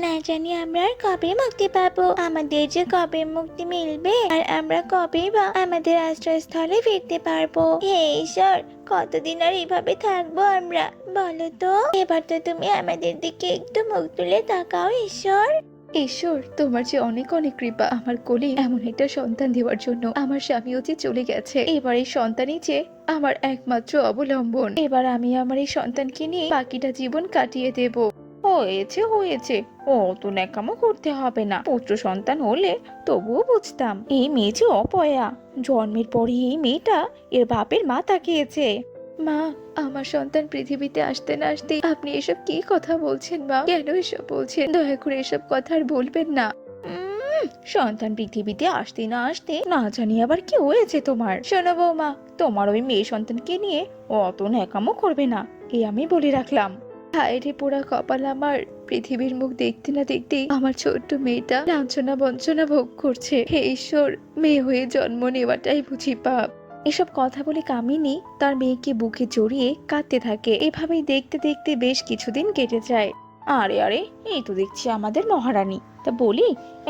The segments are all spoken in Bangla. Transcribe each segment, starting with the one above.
না জানি আমরা আর কবে মুক্তি পাবো, আমাদের যে কবে মুক্তি মিলবে আর আমরা কবে বা আমাদের আশ্রয়স্থলে ফিরতে পারবো। হে ঈশ্বর, কতদিন আর এভাবে থাকবো আমরা, বলো তো। এবার তো তুমি আমাদের দিকে একটু মুখ তুলে তাকাও ঈশ্বর। ঈশ্বর, তোমার যে অনেক অনেক কৃপা আমার কোলে এমন একটা সন্তান দেওয়ার জন্য। আমার স্বামীও যে চলে গেছে, এবার এই সন্তানই যে আমার একমাত্র অবলম্বন। এবার আমি আমার এই সন্তানকে নিয়ে বাকিটা জীবন কাটিয়ে দেব। হয়েছে হয়েছে, অত ন্যাকামো করতে হবে না। পুত্র সন্তান হলে তবুও বুঝতাম। এই মেয়ে যে অপয়া, জন্মের পরে এই মেয়েটা এর বাপের মাথা খেয়েছে। মা, আমার সন্তান পৃথিবীতে আসতে না আসতেই আপনি এসব কি কথা বলছেন মা? কেন এসব বলছেন? দয়া করে এসব কথা আর বলবেন না। সন্তান পৃথিবীতে আসতে না আসতে না জানি আবার কি হয়েছে তোমার। শোনো বৌমা, তোমার ওই মেয়ে সন্তানকে নিয়ে অত ন্যাকামো করবে না, এই আমি বলে রাখলাম। হায় রে পোড়া কপাল আমার, পৃথিবীর মুখ দেখতে না দেখতেই আমার ছোট্ট মেয়েটা লাঞ্ছনা বঞ্চনা ভোগ করছে। হে ঈশ্বর, মেয়ে হয়ে জন্ম নেওয়াটাই বুঝি পাপ। এসব কথা বলে কামিনী তার মেয়েকে বুকে জড়িয়ে কাঁদতে থাকে। এভাবেই দেখতে দেখতে বেশ কিছুদিন কেটে যায়। আরে আরে, এই তো দেখছি আমাদের মহারানী। তা বলি,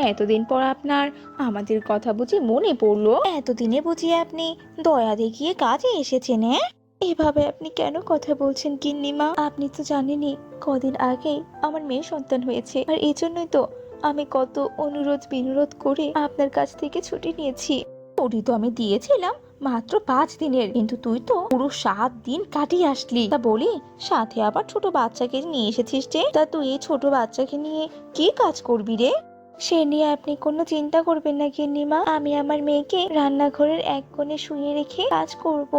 এতদিন পর আপনার আমাদের কথা বুঝি মনে পড়লো? এতদিনে বুঝি আপনি দয়া দেখিয়ে কাজে এসেছেন? হ্যাঁ, এভাবে আপনি কেন কথা বলছেন গিন্নিমা? আপনি তো জানেনই কদিন আগেই আমার মেয়ে সন্তান হয়েছে, আর এই জন্যই তো আমি কত অনুরোধ বিনুরোধ করে আপনার কাছ থেকে ছুটি নিয়েছি। ছুটি তো আমি দিয়েছিলাম মাত্র 5 দিনের, কিন্তু তুই তো পুরো 7 দিন কাটিয়ে আসলি। তা বলি, সাথে আবার ছোট বাচ্চাকে নিয়ে এসেছিস যে, তা তুই এই ছোট বাচ্চাকে নিয়ে কি কাজ করবি রে? সে নিয়ে আপনি কোনো চিন্তা করবেন না গিন্নিমা, আমি আমার মেয়েকে রান্নাঘরের এক কোণে শুয়ে রেখে কাজ করব।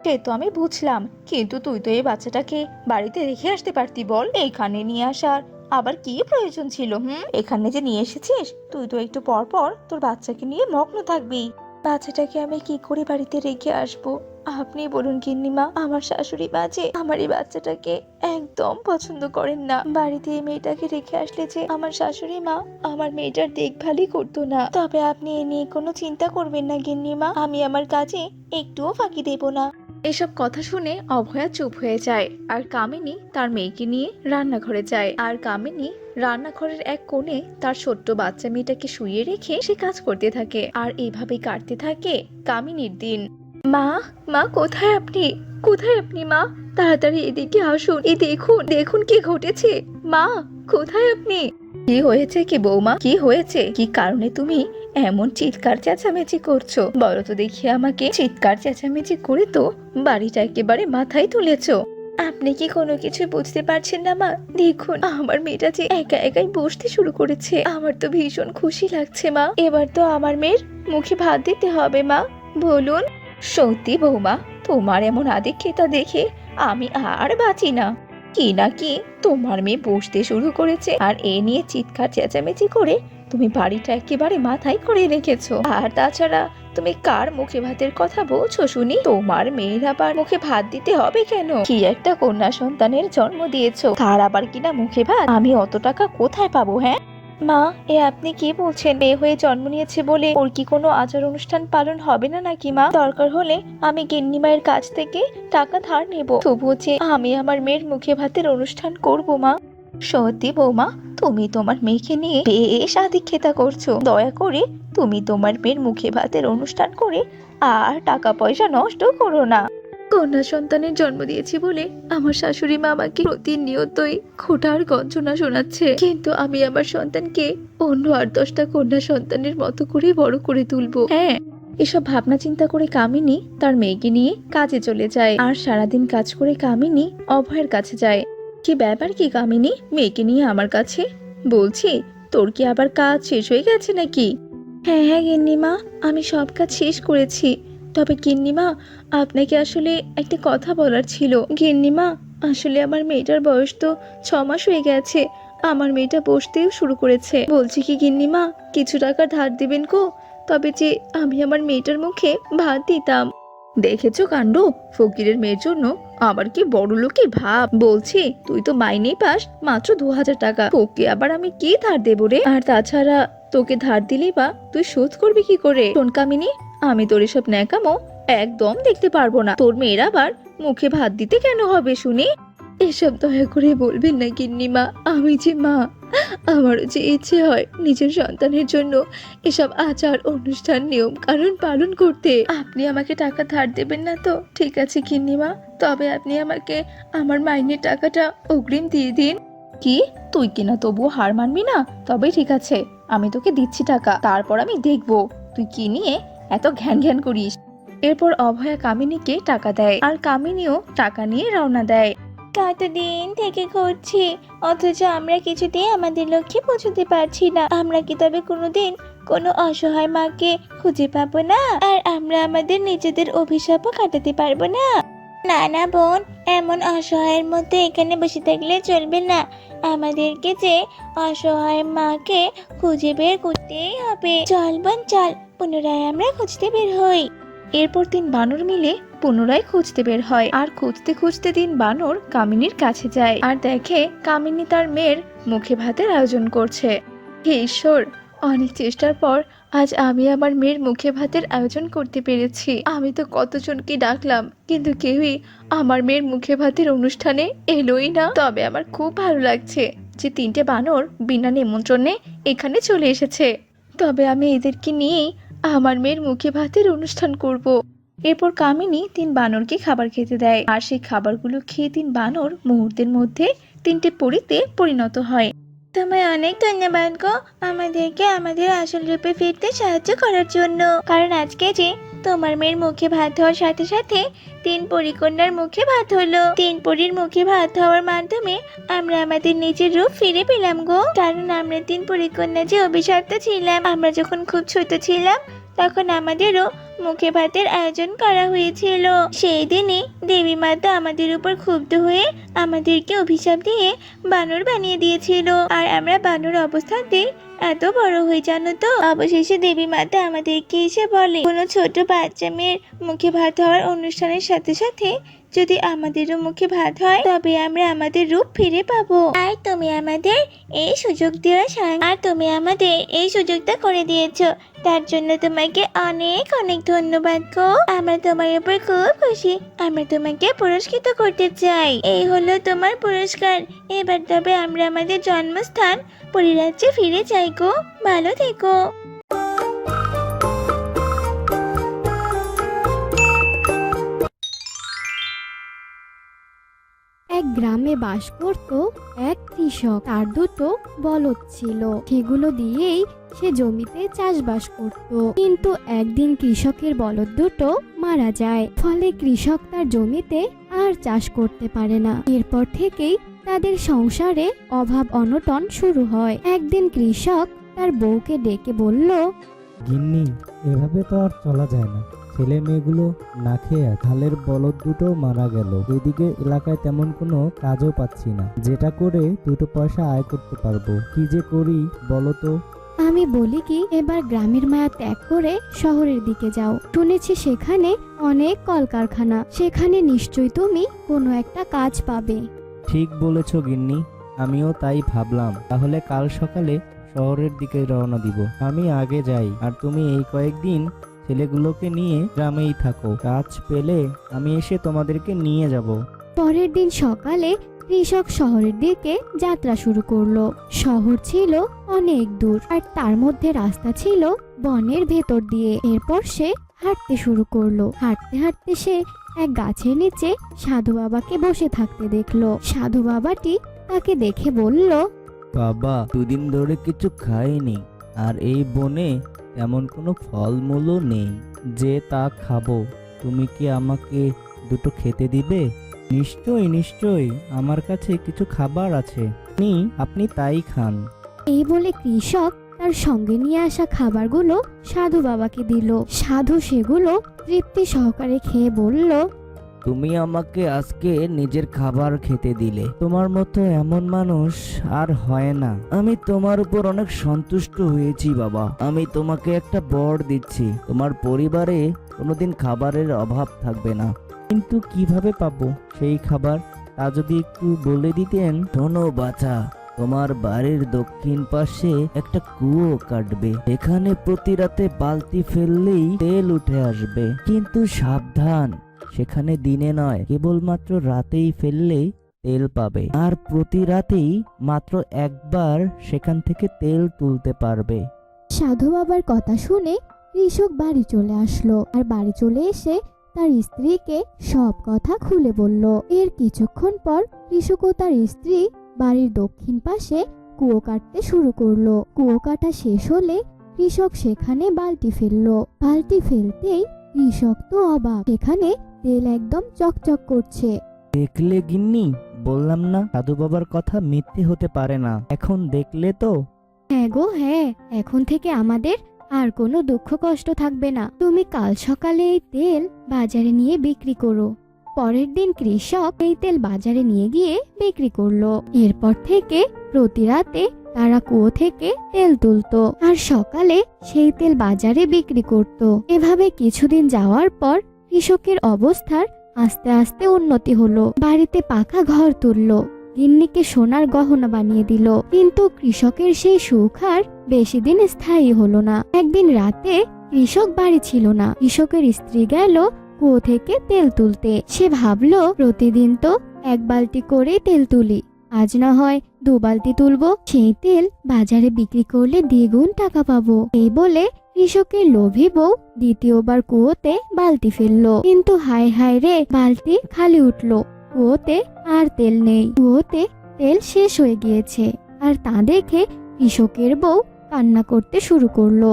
সে তো আমি বুঝলাম, কিন্তু তুই তো এই বাচ্চাটাকে বাড়িতে রেখে আসতে পারতি। বল, এখানে নিয়ে আসার আবার কি প্রয়োজন ছিল? এখানে যে নিয়ে এসেছিস, তুই তো একটু পর পর তোর বাচ্চাকে নিয়ে মগ্ন থাকবি। বাচ্চাটাকে আমি কি করে বাড়িতে রেখে আসবো? আপনি বলুন গিন্নিমা, আমার শাশুড়ি মা যে আমার এই বাচ্চাটাকে একদম পছন্দ করেন না। বাড়িতে এই মেয়েটাকে রেখে আসলে যে আমার শাশুড়ি মা আমার মেয়েটার দেখভালই করতো না। তবে আপনি এ নিয়ে কোনো চিন্তা করবেন না গিন্নিমা, আমি আমার কাজে একটুও ফাঁকি দেব না। এসব কথা শুনে অভয়া চুপ হয়ে যায়, আর কামিনী তার মেয়েকে নিয়ে রান্নাঘরে যায়। আর কামিনী রান্নাঘরের এক কোণে তার ছোট্ট বাচ্চা মেয়েটাকে শুইয়ে রেখে সে কাজ করতে থাকে। আর এইভাবে কাটতে থাকে কামিনীর দিন। মা, মা কোথায় আপনি? কোথায় আপনি মা? তাড়াতাড়ি এদিকে আসুন, এই দেখুন দেখুন কি ঘটেছে। মা, কোথায় আপনি? কি হয়েছে কি বৌমা, কি হয়েছে? কি কারণে তুমি এমন চিৎকার চেঁচামেচি করছো? বলো তো দেখি আমাকে। চিৎকার চেঁচামেচি করে তো বাড়িটা একেবারে মাথায় তুলেছো। আপনি কি কোনো কিছু বুঝতে পারছেন না মা? দেখুন আমার মেয়েটা যে একা একাই বসতে শুরু করেছে। আমার তো ভীষণ খুশি লাগছে মা। এবার তো আমার মেয়ের মুখে ভাত দিতে হবে মা, বলুন। সত্যি বৌমা, তোমার এমন আদিক্ষেতা দেখে আমি আর বাঁচি না। কি না কি তোমার মেয়ে বসতে শুরু করেছে, আর এ নিয়ে চিৎকার চেঁচামেচি করে তুমি বাড়িটা একেবারে মাথায় করে রেখেছো। আর তাছাড়া তুমি কার মুখে ভাতের কথা বলছো শুনি? তোমার মেয়ের আবার মুখে ভাত দিতে হবে কেন? কি একটা কন্যা সন্তানের জন্ম দিয়েছো, তার আবার কিনা মুখে ভাত? আমি অত টাকা কোথায় পাবো? হ্যাঁ মা, এ আপনি কি বলছেন? মেয়ে হয়ে জন্ম নিয়েছে বলে ওর কি কোনো আচার অনুষ্ঠান পালন হবে না নাকি মা? দরকার হলে আমি গিন্নিমায়ের কাছ থেকে টাকা ধার নেব, তবুও যে আমি আমার মেয়ের মুখে ভাতের অনুষ্ঠান করব মা। সত্যি বৌমা, তুমি তোমার মেয়েকে নিয়ে বেশ আদিক্ষেতা করছো। দয়া করে তুমি তোমার মেয়ের মুখে ভাতের অনুষ্ঠান করে আর টাকা পয়সা নষ্ট করো না। কন্যা সন্তানের জন্ম দিয়েছি বলে আমার শাশুড়ি মা আমাকে প্রতিনিয়তই খোঁটার গঞ্জনা শোনাচ্ছে, কিন্তু আমি আমার সন্তানকে অন্য 8-10টা কন্যা সন্তানের মতো করে বড় করে তুলবো। হ্যাঁ, এসব ভাবনা চিন্তা করে কামিনী তার মেয়েকে নিয়ে কাজে চলে যায়। আর সারাদিন কাজ করে কামিনী অভয়ের কাছে যায়। কি ব্যাপার কি কামিনী, মেয়েকে নিয়ে আমার কাছে? বলছি, তোর কি আবার কাজ শেষ হয়ে গেছে নাকি? হ্যাঁ হ্যাঁ গিন্নিমা, আমি সব কাজ শেষ করেছি। তবে গিন্নিমা, আপনাকে আসলে একটা কথা বলার ছিল। গিন্নিমা, আসলে আমার মেয়েটার বয়স তো 6 মাস হয়ে গেছে, আমার মেয়েটা বসতেও শুরু করেছে। বলছি কি গিন্নিমা, কিছু টাকা ধার দিবেন গো, তবে যে আমি আমার মেয়েটার মুখে ভাত দিতাম। দেখেছো কাণ্ড, ফকিরের মেয়ের জন্য আবার কি বড় লোকই ভাব। বলছি, তুই তো মাইনেই পাস মাত্র 2000 টাকা, তোকে আবার আমি কি ধার দেবো রে? আর তাছাড়া তোকে ধার দিলেই বা তুই শোধ করবি কি করে? শোন কামিনী, আমি তোর এসব ন্যাকামো একদম দেখতে পারবো না। তোর মেয়ের আবার মুখে ভাত দিতে কেন হবে শুনি? এসব দয়া করে বলবেন না গিন্নিমা, আমি যে মা, আমারও যে ইচ্ছে হয় নিজের সন্তানের জন্য এসব আচার অনুষ্ঠান নিয়ম কানুন পালন করতে। আপনি আমাকে টাকা ধার দেবেন না তো? ঠিক আছে গিন্নিমা, তবে আপনি আমাকে আমার মাইনের টাকাটা অগ্রিম দিয়ে দিন। কি, তুই কিনা তবুও হার মানবি না? তবে ঠিক আছে, আমি তোকে দিচ্ছি টাকা, তারপর আমি দেখবো তুই কি নিয়ে এত ঘ্যান ঘ্যান করিস। এরপর অভয়া কামিনীকে টাকা দেয় আর কামিনীও টাকা নিয়ে রওনা দেয়। কতদিন থেকে ঘুরছি, অথচ আমরা কিছুতেই আমাদের লক্ষ্যে পৌঁছতে পারছি না। আমরা কি তবে কোনোদিন কোনো অসহায় মাকে খুঁজে পাবো না? আর আমরা আমাদের নিজেদের অভিশাপও কাটাতে পারবো না? না না বোন, এমন অসহায়ের মধ্যে এখানে বসে থাকলে চলবে না। আমাদেরকে যে অসহায় মাকে খুঁজে বের করতেই হবে। চল বোন চল, পুনরায় আমরা খুঁজতে বের হই। এরপর 3 বানর মিলে পুনরায় খুঁজতে বের হয় আর খুঁজতে খুঁজতে 3 বানর কামিনীর কাছে যায় আর দেখে কামিনী তার মেয়ের মুখে ভাতের আয়োজন করছে। হে ঈশ্বর, অনেক চেষ্টার পর আজ আমি আমার মেয়ের মুখে ভাতের আয়োজন করতে পেরেছি। আমি তো কতজনকে ডাকলাম, কিন্তু কেউই আমার মেয়ের মুখে ভাতের অনুষ্ঠানে এলোই না। তবে আমার খুব ভালো লাগছে যে 3টে বানর বিনা নিমন্ত্রণে এখানে চলে এসেছে। তবে আমি এদেরকে নিয়েই আমার মেয়ের মুখে ভাতের অনুষ্ঠান করব। এরপর কামিনী 3 বানরকে খাবার খেতে দেয় আর সেই খাবারগুলো খেয়ে 3 বানর মুহূর্তের মধ্যে 3টে পরীতে পরিণত হয়। তোমায় অনেক ধন্যবাদ গো, আমাদেরকে আমাদের আসল রূপে ফিরতে সাহায্য করার জন্য। কারণ আজকে যে তোমার মেয়ের মুখে ভাত হওয়ার সাথে সাথে 3 পরীকন্যার মুখে ভাত হলো। 3 পরীর মুখে ভাত হওয়ার মাধ্যমে আমরা আমাদের নিজের রূপ ফিরে পেলাম গো। কারণ আমরা 3 পরীকন্যা যে অভিশপ্ত ছিলাম, আমরা যখন খুব ছোট ছিলাম তখন আমাদেরও মুখে ভাতের আয়োজন করা হয়েছিল। সেই দিনই দেবী মাতা আমাদের উপর ক্ষুব্ধ হয়ে আমাদেরকে অভিশাপ দিয়ে বানর বানিয়ে দিয়েছিল। আর আমরা বানর অবস্থাতে এত বড় হয়ে, জানো তো। অবশেষে দেবী মাতা আমাদেরকে এসে বলে, কোনো ছোট বাচ্চা মেয়ের মুখে ভাত হওয়ার অনুষ্ঠানের সাথে সাথে যদি আমাদেরও মুখে ভাত হয় তবে আমরা আমাদের রূপ ফিরে পাবো। আর তুমি আমাদের এই সুযোগটা করে দিয়েছো, তার জন্য তোমাকে অনেক অনেক ধন্যবাদ গো। আমরা তোমার উপর খুব খুশি, আমরা তোমাকে পুরস্কৃত করতে চাই। এই হলো তোমার পুরস্কার। এবার তবে আমরা আমাদের জন্মস্থান পরিরাজ্যে ফিরে যাই গো। ভালো থেকো। এক গ্রামে বাস করত এক কৃষক। তার 2টো বলদ ছিল, সেগুলো দিয়েই সে জমিতে চাষবাস করত। কিন্তু একদিন কৃষকের বলদ 2টো মারা যায়, ফলে কৃষক তার জমিতে আর চাষ করতে পারে না। এরপর থেকেই তাদের সংসারে অভাব অনটন শুরু হয়। একদিন কৃষক তার বউকে ডেকে বলল, গিন্নি, এভাবে তো আর চলা যায় না। ছেলে মেয়েগুলো না খেয়ে ধালের বলদ 2টো মারা গেল। এদিকে এলাকায় তেমন কোনো কাজও পাচ্ছি না, যেটা করে 2টো পয়সা আয় করতে পারবো। কি যে করি বলো তো। আমি বলি কি, এবার গ্রামের মায়া ত্যাগ করে শহরের দিকে যাও। শুনেছি সেখানে অনেক কলকারখানা, সেখানে নিশ্চয়ই তুমি কোনো একটা কাজ পাবে। ঠিক বলেছ গিন্নি, আমিও তাই ভাবলাম। তাহলে কাল সকালে শহরের দিকে রওনা দিব। আমি আগে যাই, আর তুমি এই কয়েকদিন ছেলেগুলোকে নিয়ে গ্রামেই থাকো। কাজ পেলে আমি এসে তোমাদেরকে নিয়ে যাব। পরের দিন সকালে কৃষক শহরের দিকে যাত্রা শুরু করলো। শহর ছিল অনেক দূর, আর তার মধ্যে রাস্তা ছিল বনের ভেতর দিয়ে। এরপর সে হাঁটতে শুরু করলো। হাঁটতে হাঁটতে সে এক গাছের নিচে সাধু বাবাকে বসে থাকতে দেখলো। সাধু বাবাটি তাকে দেখে বলল, বাবা, 2 দিন ধরে কিছু খাইনি, আর এই বনে এমন কোনো ফলমূলও নেই যে তা খাবো। তুমি কি আমাকে 2টো খেতে দিবে? নিশ্চয়ই নিশ্চয়ই, আমার কাছে কিছু খাবার আছে, আপনি তাই খান। এই বলে কৃষক তার সঙ্গে নিয়ে আসা খাবারগুলো সাধু বাবাকে দিল। সাধু সেগুলো তৃপ্তি সহকারে খেয়ে বলল, তুমি আমাকে আজকে নিজের খাবার খেতে দিলে। তোমার মতো এমন মানুষ আর হয় না। আমি তোমার উপর অনেক সন্তুষ্ট হয়েছি বাবা। আমি তোমাকে একটা বর দিচ্ছি, তোমার পরিবারে কোনোদিন খাবারের অভাব থাকবে না। কিন্তু কিভাবে পাবো সেই খাবার, তা যদি একটু বলে দিতেন। শোনো বাছা, তোমার বাড়ির দক্ষিণ পাশে একটা কুয়ো কাটবে। এখানে প্রতি রাতে বালতি ফেললেই তেল উঠে আসবে। কিন্তু সাবধান, সেখানে দিনে নয়, কেবলমাত্র রাতেই ফেললেই তেল পাবে, আর প্রতি রাতেই মাত্র একবার সেখান থেকে তেল তুলতে পারবে। সাধু বাবার কথা শুনে কৃষক বাড়ি চলে আসলো, আর বাড়ি চলে এসে তার স্ত্রীকে সব কথা খুলে বলল। এর কিছুক্ষণ পর কৃষক ও তার স্ত্রী বাড়ির দক্ষিণ পাশে কুয়ো কাটতে শুরু করলো। কুয়ো কাটা শেষ হলে কৃষক সেখানে বালতি ফেললো। বালতি ফেলতেই কৃষক তো অবাক, সেখানে তেল একদম চকচক করছে। দেখলে গিন্নি, বললাম না সাধু বাবার কথা মিথ্যে হতে পারে না। এখন দেখলে তো। হ্যাঁ গো হ্যাঁ, এখন থেকে আমাদের আর কোনো দুঃখ কষ্ট থাকবে না। তুমি কাল সকালে এই তেল বাজারে নিয়ে বিক্রি করো। পরের দিন কৃষক এই তেল বাজারে নিয়ে গিয়ে বিক্রি করলো। এরপর থেকে প্রতি রাতে তারা কুয়ো থেকে তেল তুলতো, আর সকালে সেই তেল বাজারে বিক্রি করত। এভাবে কিছুদিন যাওয়ার পর কৃষকের অবস্থার আস্তে আস্তে উন্নতি হলো। বাড়িতে পাকা ঘর তুললো, গিন্নিকে সোনার গহনা বানিয়ে দিল। কিন্তু কৃষকের সেই সুখ আর বেশি দিন স্থায়ী হলো না। একদিন রাতে কৃষক বাড়ি ছিল না। কৃষকের স্ত্রী গেল কুয়ো থেকে তেল তুলতে। সে ভাবলো প্রতিদিন তো এক বালতি করে তেল তুলি, আজ না হয় 2 বালতি তুলবো। সেই তেল বাজারে বিক্রি করলে দ্বিগুণ টাকা পাবো। এই বলে কৃষকের লোভী বউ দ্বিতীয়বার কুয়োতে বালতি ফেললো। কিন্তু হায় হায় রে, বালতি খালি উঠলো। কুয়োতে আর তেল নেই। কুয়োতে তেল শেষ হয়ে গিয়েছে। আর তা দেখে কৃষকের বউ কান্না করতে শুরু করলো।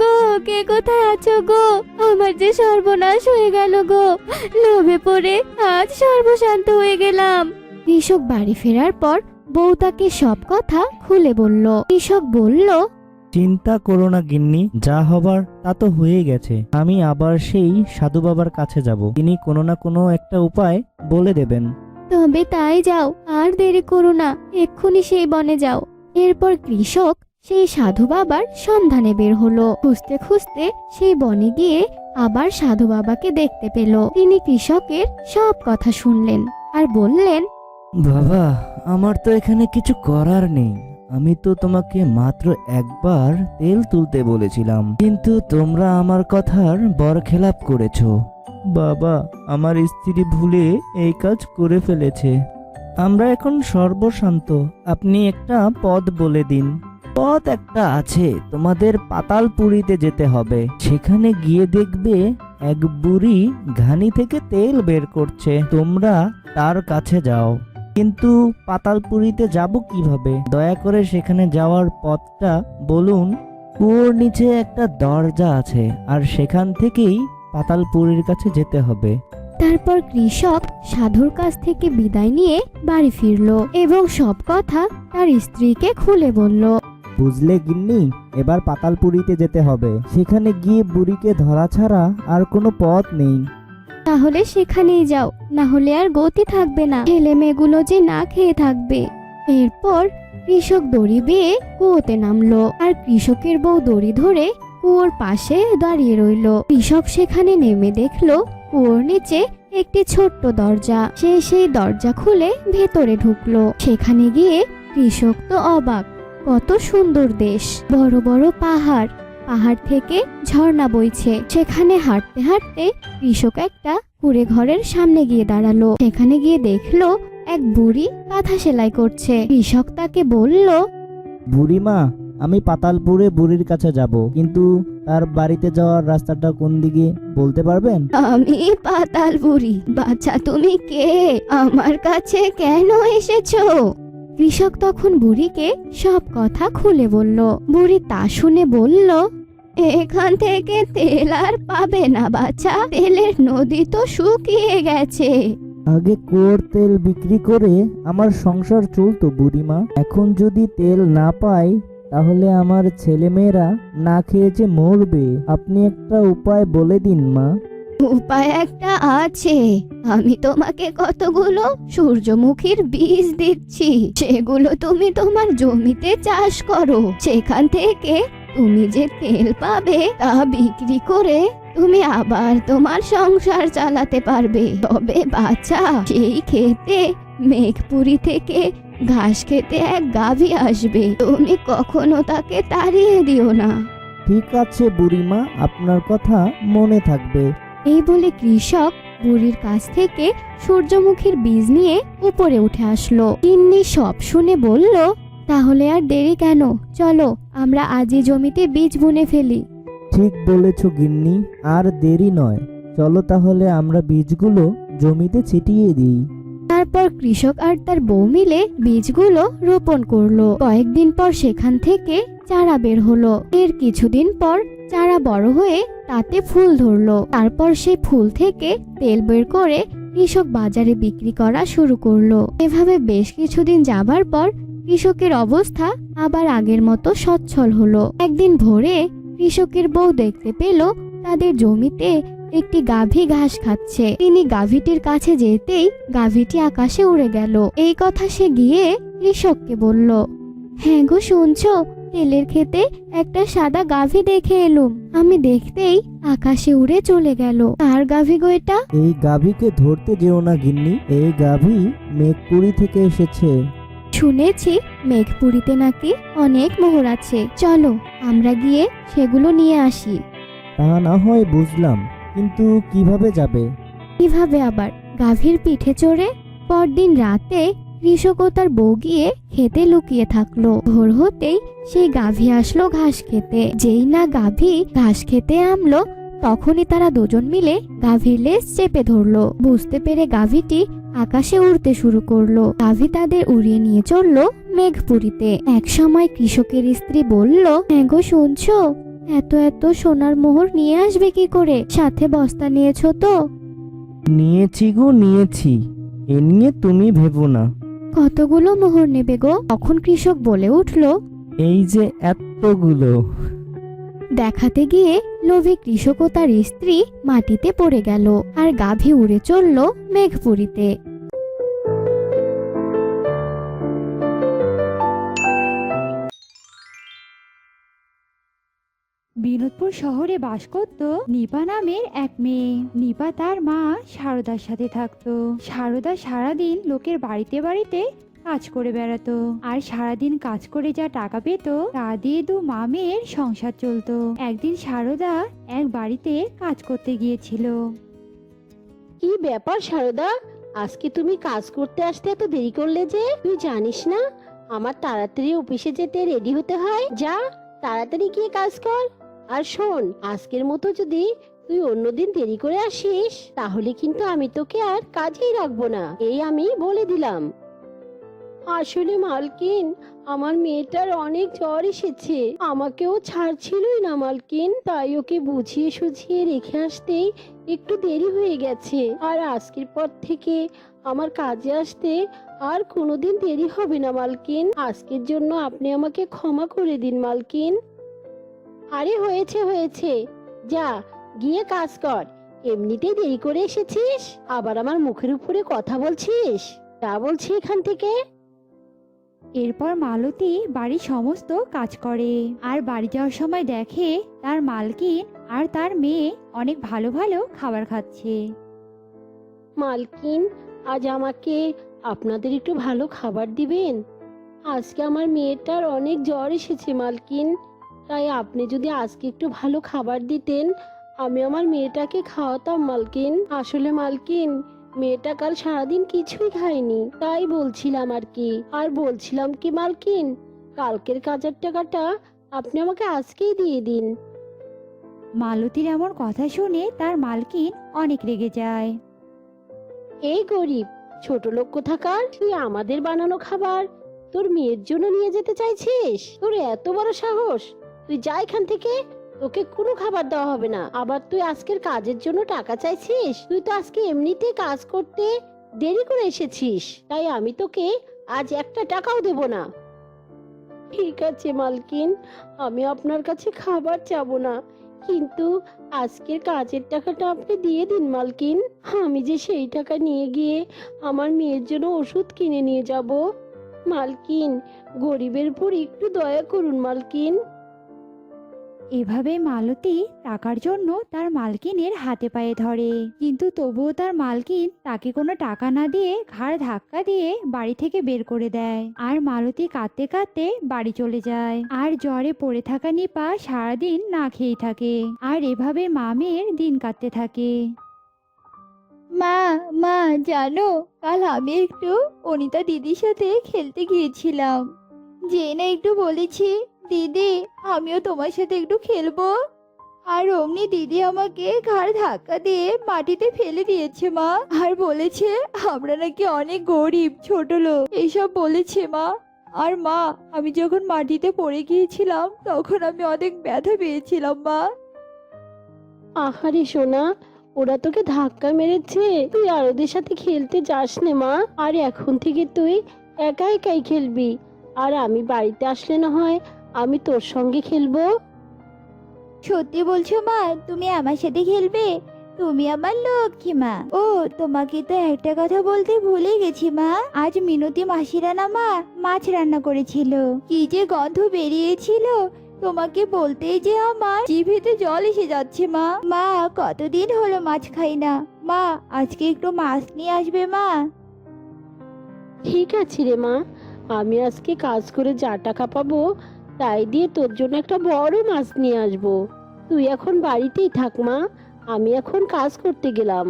গো, কে কোথায় আছো গো? আমার যে সর্বনাশ হয়ে গেল গো, লোভে পড়ে আজ সর্বশান্ত হয়ে গেলাম। কৃষক বাড়ি ফেরার পর বউ তাকে সব কথা খুলে বলল। কৃষক বলল, চিন্তা করো না গিন্নি, যা হবার তা তো হয়ে গেছে। আমি আবার সেই সাধু বাবার কাছে যাব, তিনি কোনো না কোনো একটা উপায় বলে দেবেন। তবে তাই যাও, আর দেরি করো না, এক্ষুনি সেই বনে যাও। এরপর কৃষক সেই সাধু বাবার সন্ধানে বের হলো। খুঁজতে খুঁজতে সেই বনে গিয়ে আবার সাধু বাবাকে দেখতে পেল। তিনি কৃষকের সব কথা শুনলেন আর বললেন, বাবা, আমার তো এখানে কিছু করার নেই। আমি তো তোমাকে মাত্র একবার তেল তুলতে বলেছিলাম, কিন্তু তোমরা আমার কথার বরখেলাপ করেছো। বাবা, আমার স্ত্রী ভুলে এই কাজ করে ফেলেছে। আমরা এখন সর্বশান্ত। আপনি একটা পথ বলে দিন। পথ একটা আছে, তোমাদের পাতালপুরীতে যেতে হবে। সেখানে গিয়ে দেখবে এক বুড়ি ঘানি থেকে তেল বের করছে। তোমরা তার কাছে যাও। কিন্তু পাতালপুরীতে যাব কিভাবে? দয়া করে সেখানে যাওয়ার পথটা বলুন। কুয়োর নিচে একটা দরজা আছে, আর সেখান থেকেই পাতালপুরীর কাছে যেতে হবে। তারপর কৃষক সাধুর কাছ থেকে বিদায় নিয়ে বাড়ি ফিরলো এবং সব কথা তার স্ত্রীকে খুলে বলল। বুঝলে গিন্নি, এবার পাতালপুরীতে যেতে হবে। সেখানে গিয়ে বুড়িকে ধরা ছাড়া আর কোনো পথ নেই। তাহলে সেখানেই যাও, না হলে আর গতি থাকবে না। ছেলে মেয়েগুলো যে না খেয়ে থাকবে। এরপর কৃষক দড়ি বেয়ে কুয়োতে নামলো, আর কৃষকের বউ দড়ি ধরে কুয়োর পাশে দাঁড়িয়ে রইল। কৃষক সেখানে নেমে দেখলো কুয়োর নিচে একটি ছোট্ট দরজা। সে সেই দরজা খুলে ভেতরে ঢুকলো। সেখানে গিয়ে কৃষক তো অবাক। কত সুন্দর দেশ, বড় বড় পাহাড়, পাহাড় থেকে ঝর্ণা বইছে। সেখানে হাঁটতে হাঁটতে কৃষক একটা কুঁড়ে ঘরের সামনে গিয়ে দাঁড়ালো। সেখানে গিয়ে দেখলো এক বুড়ি কাঁথা সেলাই করছে। কৃষক তাকে বলল, বুড়িমা, আমি পাতালপুরে বুড়ির কাছে যাব, কিন্তু তার বাড়িতে যাওয়ার রাস্তাটা কোন দিকে বলতে পারবেন? আমি পাতাল বুড়ি। বাচ্চা, তুমি কে? আমার কাছে কেন এসেছো? কৃষক তখন বুড়িকে সব কথা খুলে বলল। বুড়ি তা শুনে বলল, এখান থেকে তেল আর পাবে না বাচ্চা, তেলের নদী তো শুকিয়ে গেছে। আগে কুয়োর তেল বিক্রি করে আমার সংসার চলতো বুড়িমা। এখন যদি তেল না পাই, তাহলে আমার ছেলেমেয়েরা না খেয়ে যে মরবে। আপনি একটা উপায় বলে দিন মা। উপায় একটা আছে। আমি তোমাকে কতগুলো সূর্যমুখীর বীজ দিচ্ছি, সেগুলো তুমি তোমার জমিতে চাষ করো। সেখান থেকে তুমি যে তেল পাবে তা বিক্রি করে তুমি আবার তোমার সংসার চালাতে পারবে। তবে বাচ্চা, সেই খেতে মেঘপুরি থেকে ঘাস খেতে এক গাভী আসবে, তুমি কখনো তাকে তাড়িয়ে দিও না। ঠিক আছে বুড়িমা, আপনার কথা মনে থাকবে। এই বলে কৃষক বুড়ির কাছ থেকে সূর্যমুখীর বীজ নিয়ে উপরে উঠে আসলো। গিন্নি সব শুনে বলল, তাহলে আর দেরি কেন, চলো আমরা আজই জমিতে বীজ বুনে ফেলি। ঠিক বলেছ গিন্নি, আর দেরি নয়, চলো তাহলে আমরা বীজগুলো জমিতে ছিটিয়ে দিই। তারপর কৃষক আর তার বউ মিলে বীজগুলো রোপণ করলো। কয়েকদিন পর সেখান থেকে চারা বের হলো। এর কিছুদিন পর চারা বড় হয়ে তাতে ফুল ধরলো। তারপর সেই ফুল থেকে তেল বের করে কৃষক বাজারে বিক্রি করা শুরু করলো। এভাবে বেশ কিছুদিন যাবার পর কৃষকের অবস্থা আবার আগের মতো সচ্ছল হলো। একদিন ভোরে কৃষকের বউ দেখতে পেল তাদের জমিতে একটি গাভী ঘাস খাচ্ছে। তিনি গাভীটির কাছে যেতেই গাভীটি আকাশে উড়ে গেল। এই কথা সে গিয়ে কৃষককে বলল, হ্যাঁ গো, শুনছো, তেলের খেতে একটা সাদা গাভী দেখে এলুম। আমি দেখতেই আকাশে উড়ে চলে গেল। কার গাভী গো এটা? এই গাভীকে ধরতে যেও না গিন্নি, এই গাভী মেঘপুরি থেকে এসেছে। শুনেছি মেঘপুরীতে নাকি অনেক মোহর আছে, চলো আমরা গিয়ে সেগুলো নিয়ে আসি। তা না হয় বুঝলাম, কিন্তু কিভাবে যাবে? কিভাবে আবার, গাভীর পিঠে চড়ে। পরদিন রাতে কৃষক ও তার বউ গিয়ে খেতে লুকিয়ে থাকলো। ভোর হতেই সেই গাভী আসলো ঘাস খেতে। যেই না গাভী ঘাস খেতে আমলো, তখনই তারা দুজন মিলে গাভীর লেজ চেপে ধরলো। বুঝতে পেরে গাভীটি আকাশে উড়তে শুরু করলো। গাভী তাদের উড়িয়ে নিয়ে চললো মেঘপুরীতে। এক সময় কৃষকের স্ত্রী বলল, হ্যাঁ গো, শুনছো, এত এত সোনার মোহর নিয়ে আসবে কি করে? সাথে বস্তা নিয়েছো তো? নিয়েছি গো, নিয়েছি, এ নিয়ে তুমি ভেবো না। কতগুলো মোহর নেবে গো? তখন কৃষক বলে উঠল, এই যে এতগুলো। দেখাতে গিয়ে লোভী কৃষক ও তার স্ত্রী মাটিতে পড়ে গেল, আর গাভী উড়ে চলল মেঘপুরীতে। বিনোদপুর শহরে বাস করত নিপা নামের এক মেয়ে। নিপা তার মা সারদার সাথে থাকতো। সারদা সারাদিন লোকের বাড়িতে বাড়িতে কাজ করে বেড়াতো, আর সারাদিন কাজ করে যা টাকা পেত তা দিয়ে দু মা মেয়ের সংসার চলতো। একদিন সারদা এক বাড়িতে কাজ করতে গিয়েছিল। কি ব্যাপার সারদা, আজকে তুমি কাজ করতে আসতে এত দেরি করলে যে? তুই জানিস না আমার তাড়াতাড়ি অফিসে যেতে রেডি হতে হয়? যা তাড়াতাড়ি গিয়ে কাজ কর। আর শোন, আজকের মতো যদি তুই অন্যদিন দেরি করে আসিস তাহলে কিন্তু আমি তোকে আর কাজেই রাখবো না, এই আমি বলে দিলাম। আসলে মালকিন, আমার মেয়েটার অনেক জ্বর এসেছে, আমাকেও ছাড়ছিলই না মালকিন, তাই ওকে বুঝিয়ে সুঝিয়ে রেখে আসতেই একটু দেরি হয়ে গেছে। আর আজকের পর থেকে আমার কাজে আসতে আর কোনোদিন দেরি হবে না মালকিন। আজকের জন্য আপনি আমাকে ক্ষমা করে দিন মালকিন। আরে হয়েছে হয়েছে, যা গিয়ে কাজ কর, এমনিতেই দেরি করে এসেছিস, আবার আমার মুখের উপরে কথা বলছিস। যা বলছি এখান থেকে। এরপর মালতী বাড়ির সমস্ত কাজ করে, আর বাড়ি যাওয়ার সময় দেখে তার মালকিন আর তার মেয়ে অনেক ভালো ভালো খাবার খাচ্ছে। মালকিন, আজ আমাকে আপনাদের একটু ভালো খাবার দিবেন? আজকে আমার মেয়েটার অনেক জ্বর এসেছে মালকিন, তাই আপনি যদি আজকে একটু ভালো খাবার দিতেন আমি আমার মেয়েটাকে খাওয়াতাম মালকিন। আসলে মালকিন, মেয়েটা কাল সারাদিন কিছুই খায়নি, তাই বলছিলাম আর কি। আর বলছিলাম কি মালকিন, কালকের কাজের টাকাটা আপনি আমাকে আজকেই দিয়ে দিন। মালতীর এমন কথা শুনে তার মালকিন অনেক রেগে যায়। এই গরিব ছোট লোক কোথাকার, তুই আমাদের বানানো খাবার তোর মেয়ের জন্য নিয়ে যেতে চাইছিস? তোর এত বড় সাহস! তুই যা এখান থেকে, তোকে কোনো খাবার দেওয়া হবে না। আবার তুই আজকের কাজের জন্য টাকা চাইছিস? তুই তো আজকে এমনিতে কাজ করতে দেরি করে এসেছিস, তাই আমি তোকে আজ একটা টাকাও দেব না। ঠিক আছে মালকিন, আমি আপনার কাছে খাবার চাবো না, কিন্তু আজকের কাজের টাকাটা আপনি দিয়ে দিন মালকিন। আমি যে সেই টাকা নিয়ে গিয়ে আমার মেয়ের জন্য ওষুধ কিনে নিয়ে যাব। মালকিন, গরিবের উপর একটু দয়া করুন মালকিন। এভাবে মালতী টাকার জন্য তার মালকিনের হাতে পায়ে ধরে, কিন্তু তবুও তার মালকিন তাকে কোনো টাকা না দিয়ে ঘাড় ধাক্কা দিয়ে বাড়ি থেকে বের করে দেয়। আর মালতী কাঁদতে কাঁদতে বাড়ি চলে যায়। আর জ্বরে পড়ে থাকা নিপা সারাদিন না খেয়েই থাকে। আর এভাবে মা মেয়ের দিন কাটতে থাকে। মা মা জানো, কাল আমি একটু অনিতা দিদির সাথে খেলতে গিয়েছিলাম। যে না একটু বলেছি, দিদি আমিও তোমার সাথে একটু খেলবো, আর অমনি দিদি আমাকে ঘাড় ধাক্কা দিয়ে মাটিতে ফেলে দিয়েছে মা। আর বলেছে আমরা নাকি অনেক গরিব ছোট লোক, এইসব বলেছে মা। আর মা, আমি যখন মাটিতে পড়ে গিয়েছিলাম তখন আমি অনেক ব্যথা পেয়েছিলাম মা। আহারে সোনা, ওরা তোকে ধাক্কা মেরেছে, তুই আর ওদের সাথে খেলতে যাস নে মা। আর এখন থেকে তুই একা একাই খেলবি, আর আমি বাড়িতে আসলে না হয় আমি তোর সঙ্গে খেলবো। সত্যি বলছো মা, তুমি আমার সাথে খেলবে? তুমি আমার লক্ষ্মী মা। ও, তোমাকে তো একটা কথা বলতে ভুলে গেছি মা, আজ মিনতি মাসিরা না মা মাছ রান্না করেছিল, কি যে গন্ধ বেরিয়েছিল, তোমাকে বলতেই যে আমার জিভেতে জল এসে যাচ্ছে মা। মা, কতদিন হলো মাছ খাই না, মা আজকে একটু মাছ নিয়ে আসবে মা। ঠিক আছে রে মা, আমি আজকে কাজ করে যা টাকা পাবো তাই দিয়ে তোর জন্য একটা বড় মাছ নিয়ে আসবো। তুই এখন বাড়িতেই থাক মা, আমি এখন কাজ করতে গেলাম।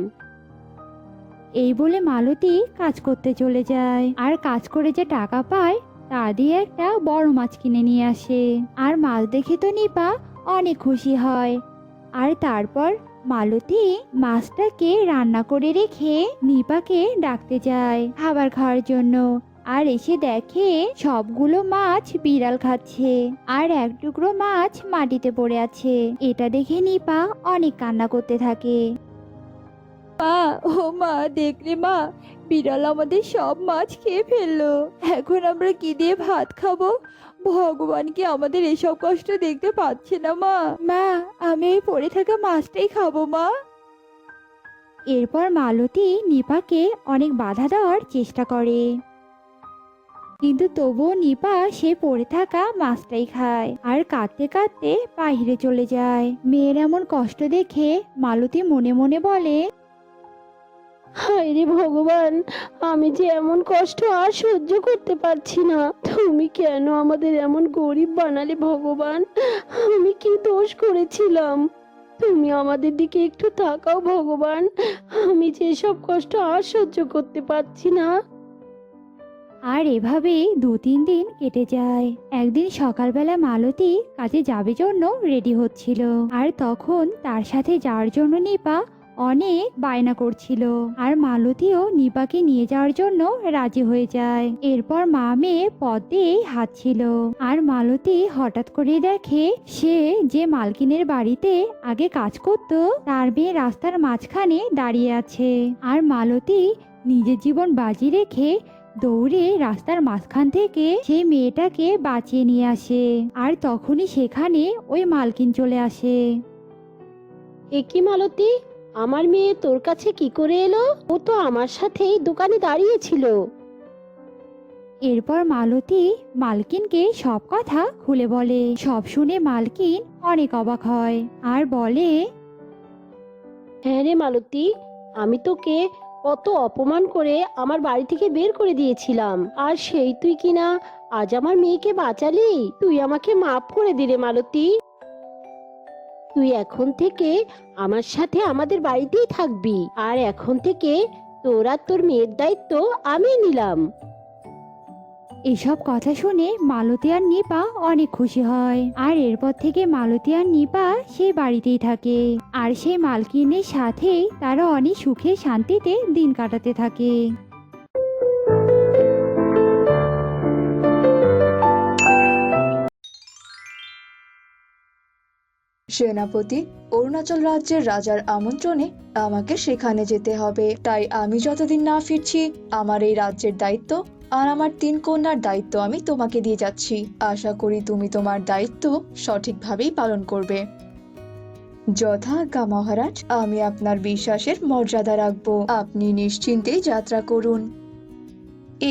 এই বলে মালতী কাজ করতে চলে যায়, আর কাজ করে যে টাকা পায় তা দিয়ে একটা বড় মাছ কিনে নিয়ে আসে। আর মাছ দেখে তো নিপা অনেক খুশি হয়। আর তারপর মালতী মাছটাকে রান্না করে রেখে নিপাকে ডাকতে যায় খাবার খাওয়ার জন্য। আর এসে দেখে সবগুলো মাছ বিড়াল খাচ্ছে, আর এক টুকরো মাছ মাটিতে পড়ে আছে। এটা দেখে নিপা অনেক কান্না করতে থাকে। মা, ও মা, দেখলে মা, বিড়াল আমাদের সব মাছ খেয়ে ফেললো। এখন আমরা কি দিয়ে ভাত খাবো? ভগবান কি আমাদের এসব কষ্ট দেখতে পাচ্ছে না মা? মা, আমি ওই পড়ে থাকা মাছটাই খাবো মা। এরপর মালতী নিপাকে অনেক বাধা দেওয়ার চেষ্টা করে, কিন্তু তবুও নিপা সে পড়ে থাকা মাছটাই খায় আর কাঁদতে কাঁদতে বাইরে চলে যায়। মেয়ের এমন কষ্ট দেখে মালতী মনে মনে বলে, হায় রে ভগবান, আমি যে এমন কষ্ট আর সহ্য করতে পারছি না। তুমি কেন আমাদের এমন গরিব বানালে ভগবান? আমি কি দোষ করেছিলাম? তুমি আমাদের দিকে একটু তাকাও ভগবান, আমি যে সব কষ্ট আর সহ্য করতে পারছি না। আর এভাবেই 2-3 দিন কেটে যায়। একদিন সকালবেলা মালতী কাজে যাবে জন্য রেডি হচ্ছিল, আর তখন তার সাথে যাওয়ার জন্য নিপা অনেক বায়না করছিল। আর মালতীও নিপাকে নিয়ে যাওয়ার জন্য রাজি হয়ে যায়। এরপর মা মেয়ে পথ দিয়েই হাঁটছিল, আর মালতী হঠাৎ করে দেখে সে যে মালকিনের বাড়িতে আগে কাজ করত তার মেয়ে রাস্তার মাঝখানে দাঁড়িয়ে আছে। আর মালতী নিজের জীবন বাজি রেখে দৌড়ে রাস্তার মাঝখান থেকে সেই মেয়েটাকে বাঁচিয়ে নিয়ে আসে। আর তখনই সেখানে ওই মালকিন চলে আসে। এ কি মালতী, আমার মেয়ে তোর কাছে কি করে এলো? ও তো আমার সাথেই দোকানে দাঁড়িয়ে ছিল। এরপর মালতী মালকিনকে সব কথা খুলে বলে। সব শুনে মালকিন অনেক অবাক হয় আর বলে, হ্যাঁ রে মালতী, আমি তোকে কত অপমান করে আমার বাড়ি থেকে বের করে দিয়েছিলাম, আর সেই তুই কিনা আজ আমার মেয়েকে বাঁচালি। তুই আমাকে মাফ করে দিলে মালতী। তুই এখন থেকে আমার সাথে আমাদের বাড়িতেই থাকবি, আর এখন থেকে তোর আর তোর মেয়ের দায়িত্ব আমি নিলাম। এসব কথা শুনে মালতী আর নিপা অনেক খুশি হয়। আর এরপর থেকে মালতী আর নিপা সেই বাড়িতেই থাকে, আর সেই মালকিনের সাথেই তারা অনেক সুখে শান্তিতে দিন কাটাতে থাকে। সেনাপতি, অরুণাচল রাজ্যের রাজার আমন্ত্রণে আমাকে সেখানে যেতে হবে, তাই আমি যতদিন না ফিরছি আমার এই রাজ্যের দায়িত্ব আর আমার 3 কন্যার দায়িত্ব আমি তোমাকে দিয়ে যাচ্ছি। আশা করি তুমি তোমার দায়িত্ব সঠিকভাবেই পালন করবে। যথাজ্ঞা মহারাজ, আমি আপনার বিশ্বাসের মর্যাদা রাখবো। আপনি নিশ্চিন্তে যাত্রা করুন।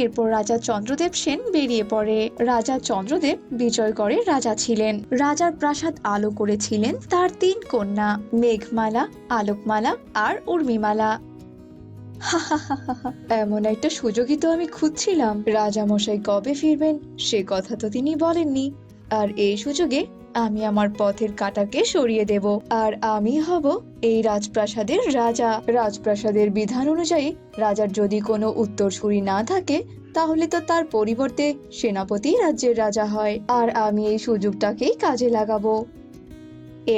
এরপর রাজা চন্দ্রদেব সেন বেরিয়ে পড়ে। রাজা চন্দ্রদেব বিজয়গড়ের রাজা ছিলেন। রাজার প্রাসাদ আলো করেছিলেন তার 3 কন্যা, মেঘমালা, আলোকমালা আর উর্মিমালা। এমন একটা সুযোগই তো আমি খুঁজছিলাম। রাজা মশাই কবে ফিরবেন সে কথা তো তিনি বলেননি, আর এই সুযোগে আমি আমার পথের কাঁটাকে সরিয়ে দেব, আর আমি হব এই রাজপ্রাসাদের রাজা। রাজপ্রাসাদের বিধান অনুযায়ী রাজার যদি কোনো উত্তরসূরি না থাকে, তাহলে তো তার পরিবর্তে সেনাপতি রাজ্যের রাজা হয়, আর আমি এই সুযোগটাকেই কাজে লাগাবো।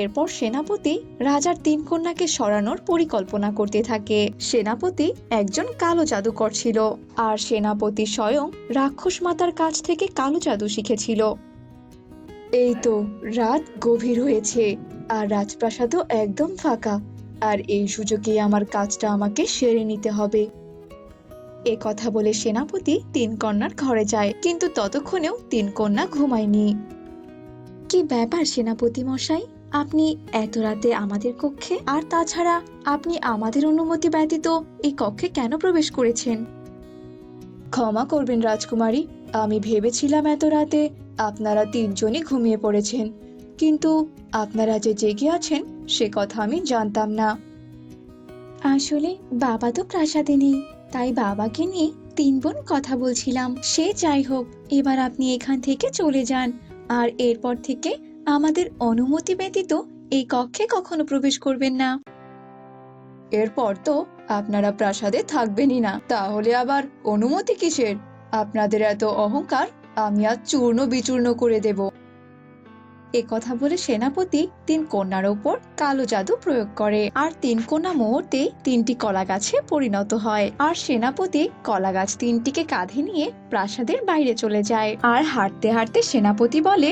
এরপর সেনাপতি রাজার 3 কন্যাকে সরানোর পরিকল্পনা করতে থাকে। সেনাপতি একজন কালো জাদুকর ছিল, আর সেনাপতি স্বয়ং রাক্ষস মাতার কাছ থেকে কালো জাদু শিখেছিল। এই তো রাত গভীর হয়েছে, আর রাজপ্রাসাদও একদম ফাঁকা, আর এই সুযোগে আমার কাজটা আমাকে সেরে নিতে হবে। এ কথা বলে সেনাপতি 3 কন্যার ঘরে যায়, কিন্তু ততক্ষণেও 3 কন্যা ঘুমায়নি। কি ব্যাপার সেনাপতি মশাই, আপনি এত রাতে আমাদের কক্ষে? আর তাছাড়া আপনি আমাদের অনুমতি ব্যতীত এই কক্ষে কেন প্রবেশ করেছেন? ক্ষমা করবেন রাজকুমারী, আমি ভেবেছিলাম এত রাতে আপনারা 3 জনই ঘুমিয়ে পড়েছেন, কিন্তু আপনারা যে জেগে আছেন সে কথা আমি জানতাম না। আসলে বাবা তো প্রাসাদে নেই, তাই বাবাকে নিয়ে 3 বোন কথা বলছিলাম। সে যাই হোক, এবার আপনি এখান থেকে চলে যান, আর এরপর থেকে আমাদের অনুমতি ব্যতীত এই কক্ষে কখনো প্রবেশ করবেন না। এরপর তো আপনারা প্রাসাদে থাকবেনই না, তাহলে আবার অনুমতি কিসের? আপনাদের এত অহংকার আমি আজ চূর্ণ বিচূর্ণ করে দেব। এ কথা বলে সেনাপতি 3 কন্যার ওপর কালো জাদু প্রয়োগ করে, আর 3 কন্যা মুহূর্তে 3টি কলা গাছে পরিণত হয়। আর সেনাপতি কলা গাছ 3টিকে কাঁধে নিয়ে প্রাসাদের বাইরে চলে যায়। আর হাঁটতে হাঁটতে সেনাপতি বলে,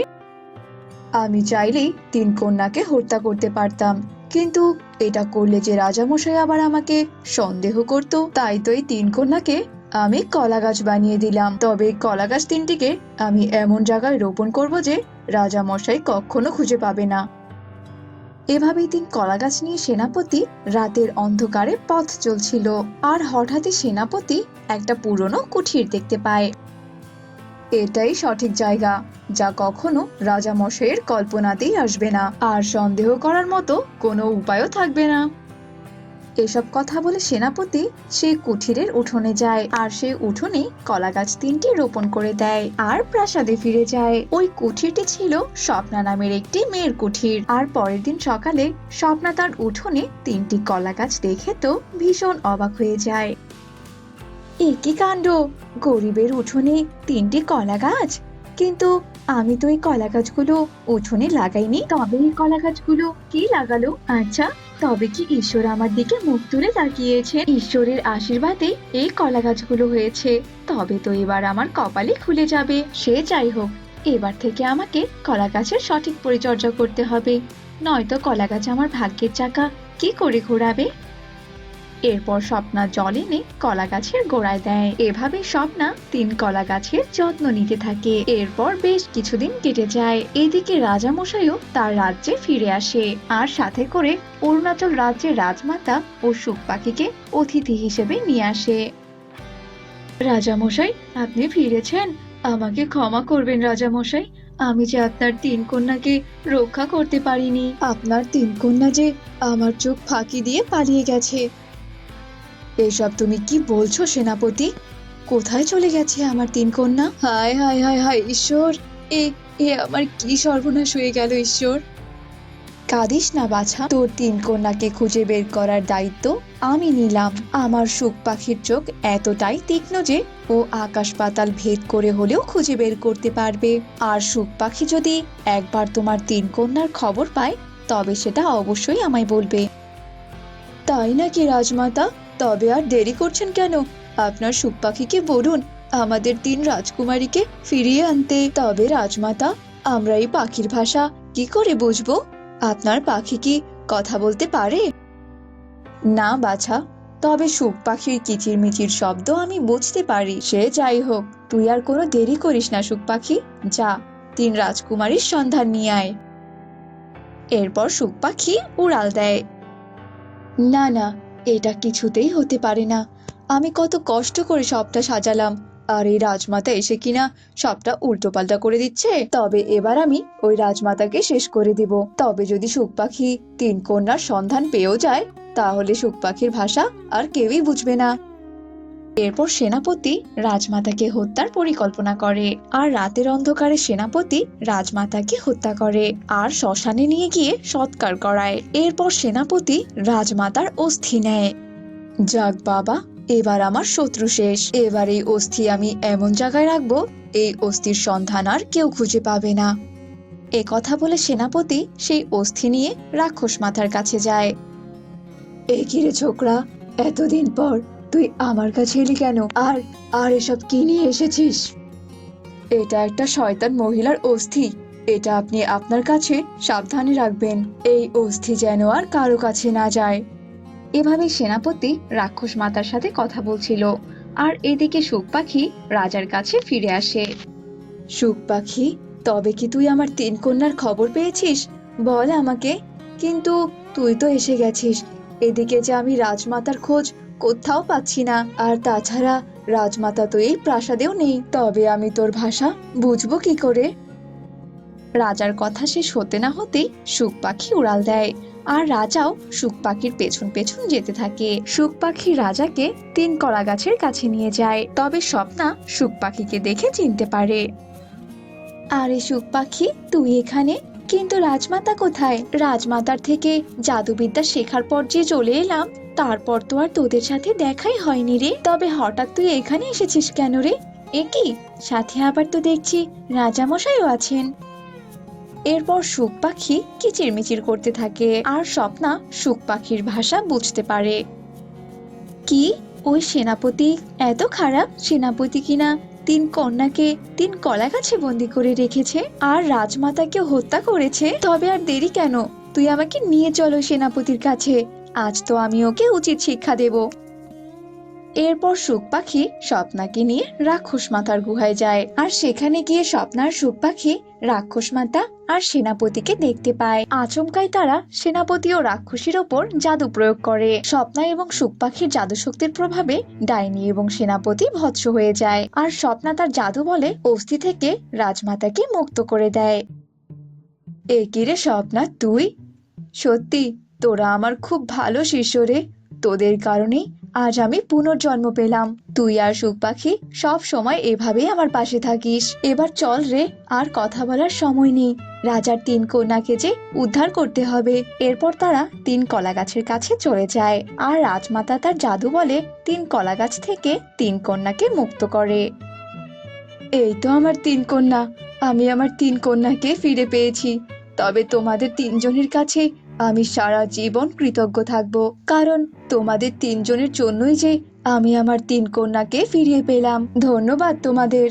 আমি চাইলেই 3 কন্যাকে হত্যা করতে পারতাম, কিন্তু এটা করলে যে রাজামশাই আবার আমাকে সন্দেহ করত, তাই তো এই 3 কন্যাকে আমি কলা গাছ বানিয়ে দিলাম। তবে কলা গাছ 3টিকে আমি এমন জায়গায় রোপণ করব যে রাজামশাই কখনো খুঁজে পাবে না। এভাবেই 3 কলা গাছ নিয়ে সেনাপতি রাতের অন্ধকারে পথ চলছিল, আর হঠাৎই সেনাপতি একটা পুরনো কুঠির দেখতে পায়। এটাই সঠিক জায়গা, যা কখনো রাজামশাইয়ের কল্পনাতেই আসবে না, আর সন্দেহ করার মতো কোনো উপায়ও থাকবে না। এসব কথা বলে সেনাপতি সেই কুঠিরের উঠোনে যায়, আর সেই উঠোনে কলা গাছ 3টি রোপণ করে দেয়, আর প্রাসাদে ফিরে যায়। ওই কুঠিরটি ছিল স্বপ্না নামের একটি মেয়ের কুঠির। আর পরের দিন সকালে স্বপ্না তার উঠোনে 3টি কলা গাছ দেখে তো ভীষণ অবাক হয়ে যায়। এ কি কাণ্ড, গরিবের উঠোনে 3টি কলা গাছ! কিন্তু আমি তো এই কলা গাছগুলো উঠোনে লাগাইনি, তবে এই কলা গাছগুলো কি লাগালো? আচ্ছা, তবে কি ঈশ্বর আমার দিকে মুখ তুলে তাকিয়েছেন? ঈশ্বরের আশীর্বাদে এই কলা গাছগুলো হয়েছে, তবে তো এবার আমার কপালে খুলে যাবে। সে যাই হোক, এবার থেকে আমাকে কলা গাছের সঠিক পরিচর্যা করতে হবে, নয়তো কলা গাছ আমার ভাগ্যের চাকা কি করে ঘোরাবে। এরপর স্বপ্না জল এনে কলা গাছের গোড়ায় দেয়। এভাবে স্বপ্না 3 কলা গাছের যত্ন নিতে থাকে। এরপর বেশ কিছুদিন কেটে যায়। এদিকে রাজামশাইও তার রাজ্যে ফিরে আসে, আর সাথে করে অরুণাচল রাজ্যের রাজমাতা ও সুখ পাখিকে অতিথি হিসেবে নিয়ে আসে। রাজামশাই, আপনি ফিরেছেন? আমাকে ক্ষমা করবেন রাজামশাই, আমি যে আপনার 3 কন্যাকে রক্ষা করতে পারিনি। আপনার 3 কন্যা যে আমার চোখ ফাঁকি দিয়ে পালিয়ে গেছে। এসব তুমি কি বলছো সেনাপতি? কোথায় চলে গেছে আমার 3 কন্যা? হায় হায় হায় হায় ঈশ্বর, এ এ আমার কি সর্বনাশ হয়ে গেল ঈশ্বর। কাঁদিস না বাছা, তোর 3 কন্যাকে খুঁজে বের করার দায়িত্ব আমি নিলাম। আমার সুখ পাখির চোখ এতটাই তীক্ষ্ণ যে ও আকাশ পাতাল ভেদ করে হলেও খুঁজে বের করতে পারবে। আর সুখ পাখি যদি একবার তোমার 3 কন্যার খবর পায়, তবে সেটা অবশ্যই আমায় বলবে। তাই নাকি রাজমাতা? তবে আর দেরি করছেন কেন? আপনার সুখ পাখিকে বলুন আমাদের 3 রাজকুমারীকে ফিরিয়ে আনতে। তবে রাজমাতা, আমরা এই পাখির ভাষা কি করে বুঝবো? আপনার পাখি কি কথা বলতে পারে? না বাছা, তবে সুখ পাখির কিচিরমিচির শব্দ আমি বুঝতে পারি। সে যাই হোক, তুই আর কোনো দেরি করিস না সুখ পাখি, যা 3 রাজকুমারীর সন্ধান নিয়ে আয়। এরপর সুখ পাখি উড়াল দেয়। না না, এটা কিছুতেই হতে পারে না। আমি কত কষ্ট করে সবটা সাজালাম, আর এই রাজমাতা এসে কিনা সবটা উল্টোপাল্টা করে দিচ্ছে। তবে এবার আমি ওই রাজমাতাকে শেষ করে দিব। তবে যদি সুখ পাখি 3 কন্যার সন্ধান পেয়েও যায়, তাহলে সুখ পাখির ভাষা আর কেউই বুঝবে না। এরপর সেনাপতি রাজমাতাকে হত্যার পরিকল্পনা করে, আর রাতের অন্ধকারে সেনাপতি রাজমাতাকে হত্যা করে আর শ্মশানে নিয়ে গিয়ে সৎকার করায়। এরপর সেনাপতি রাজমাতার অস্থি নেয়। যাক বাবা, এবার আমার শত্রু শেষ। এবার এই অস্থি আমি এমন জায়গায় রাখবো, এই অস্থির সন্ধান আর কেউ খুঁজে পাবে না। এ কথা বলে সেনাপতি সেই অস্থি নিয়ে রাক্ষস মাথার কাছে যায়। এ কি রে ছোকরা, এতদিন পর তুই আমার কাছে এলি কেন? আর আর এসব কি নিয়ে এসেছিস? এটা একটা শয়তান মহিলার অস্থি। এটা আপনি আপনার কাছে সাবধানে রাখবেন। এই অস্থি যেন আর কারো কাছে না যায়। এভাবে সেনাপতি রাক্ষস মাতার সাথে কথা বলছিল, আর এদিকে সুখ পাখি রাজার কাছে ফিরে আসে। সুখ পাখি, তবে কি তুই আমার 3 কন্যার খবর পেয়েছিস? বল আমাকে। কিন্তু তুই তো এসে গেছিস, এদিকে যে আমি রাজমাতার খোঁজ কোথাও পাচ্ছি না। আর তাছাড়া রাজমাতা তো এই প্রাসাদেও নেই। তবে আমি তোর ভাষা বুঝবো কি করে? রাজার কথা শেষ হতে না হতেই সুখ পাখি উড়াল দেয়, আর রাজাও সুখ পাখির পেছন পেছন যেতে থাকে। সুখ পাখি রাজাকে 3 কলা গাছের কাছে নিয়ে যায়। তবে স্বপ্না সুখ পাখিকে দেখে চিনতে পারে। আরে সুখ পাখি, তুই এখানে? কিন্তু রাজমাতা কোথায়? রাজমাতার থেকে জাদুবিদ্যা শেখার পর যে চলে এলাম, তারপর তো আর তোদের সাথে দেখাই হয়নি রে। তবে হঠাৎ তুই এখানে এসেছিস কেন রে? এ কি, সাথে আবার তো দেখছি রাজামশাইও আছেন। এরপর সুখ পাখি কিচিরমিচির করতে থাকে, আর স্বপ্না সুখ পাখির ভাষা বুঝতে পারে। কি, ওই সেনাপতি এত খারাপ? সেনাপতি কিনা 3 কন্যাকে 3 কলা গাছে বন্দি করে রেখেছে আর রাজমাতাকে হত্যা করেছে। তবে আর দেরি কেন? তুই আমাকে নিয়ে চলো সেনাপতির কাছে। আজ তো আমি ওকে উচিত শিক্ষা দেব। এরপর সুখ পাখি স্বপ্নাকে নিয়ে রাক্ষস মাতার গুহায় যায়, আর সেখানে গিয়ে স্বপ্নার সুখ পাখি রাক্ষস মাতা আর সেনাপতিকে দেখতে পায়। আচমকাই তারা সেনাপতি ও রাক্ষসীর ওপর জাদু প্রয়োগ করে। স্বপ্না এবং সুখ পাখির জাদু শক্তির প্রভাবে ডাইনি এবং সেনাপতি ভৎস হয়ে যায়, আর স্বপ্না তার জাদু বলে অস্থি থেকে রাজমাতাকে মুক্ত করে দেয়। এ কি রে স্বপ্না, তুই? সত্যি তোরা আমার খুব ভালো শিষ্য রে। তোদের কারণেই আজ আমি পুনর্জন্ম পেলাম। তুই আর সুখ পাখি সব সময় এভাবেই আমার পাশে থাকিস। এবার চল রে, আর কথা বলার সময় নেই। রাজার 3 কন্যাকে যে উদ্ধার করতে হবে। এরপর তারা 3 কলা গাছের কাছে চলে যায়, আর রাজমাতা তার জাদু বলে 3 কলা গাছ থেকে 3 কন্যাকে মুক্ত করে। এই তো আমার 3 কন্যা। আমি আমার 3 কন্যাকে ফিরে পেয়েছি। তবে তোমাদের 3 জনের কাছে আমি সারা জীবন কৃতজ্ঞ থাকব, কারণ তোমাদের 3 জনের জন্যই যে আমি আমার 3 কন্যাকে ফিরিয়ে পেলাম। ধন্যবাদ তোমাদের।